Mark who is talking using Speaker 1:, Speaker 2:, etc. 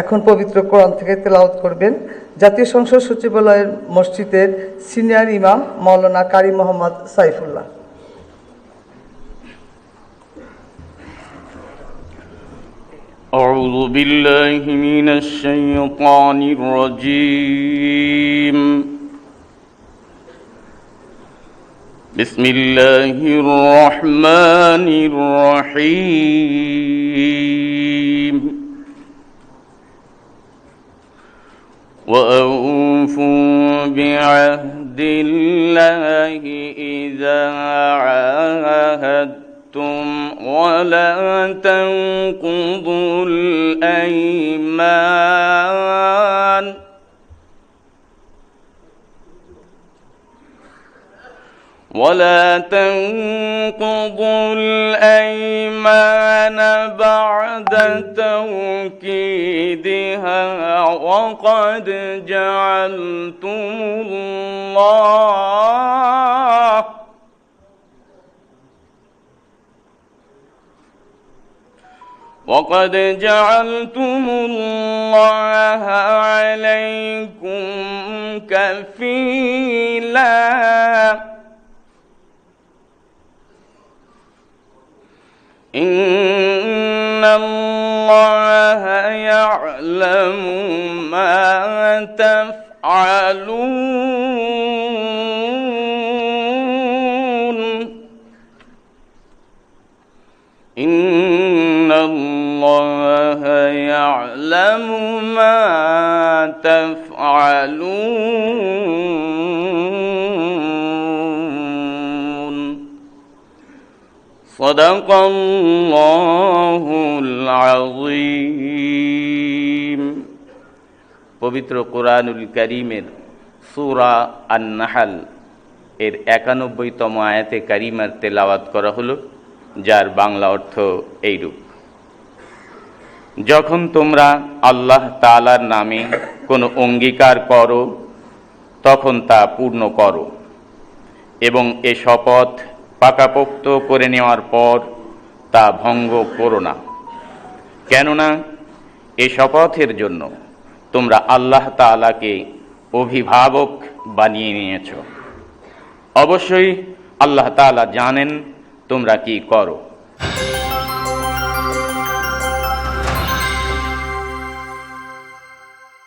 Speaker 1: এখন পবিত্র কোরআন থেকে তেলাওয়াত করবেন জাতীয় সংসদ সচিবালয়ের মসজিদের সিনিয়র ইমাম মাওলানা কারি মোহাম্মদ সাইফুল্লাহ।
Speaker 2: أعوذ بالله من الشيطان الرجيم. بسم الله الرحمن الرحيم. وأوفوا بعهد الله إذا عاهدتم ولا تنقضوا الأيمان بعد توكيدها وقد جعلتم الله عليكم كفيلا إن الله يعلم ما تفعلون. إن الله يعلم ما تفعلون. صدق الله العظيم. পবিত্র কোরআনুল কারীমের সূরা আন-নাহল এর ৯১তম আয়াতে কারিমার তেলাওয়াত করা হলো, যার বাংলা অর্থ এইরূপ: যখন তোমরা আল্লাহ তাআলার নামে কোনো অঙ্গীকার করো তখন তা পূর্ণ করো এবং এ শপথ পাকাপোক্ত করে নেওয়ার পর তা ভঙ্গ করো না, কেননা এ শপথের জন্য তোমরা আল্লাহ তাআলাকে অভিভাবক বানিয়ে নিয়েছ। অবশ্যই আল্লাহ তাআলা জানেন তোমরা কি করো।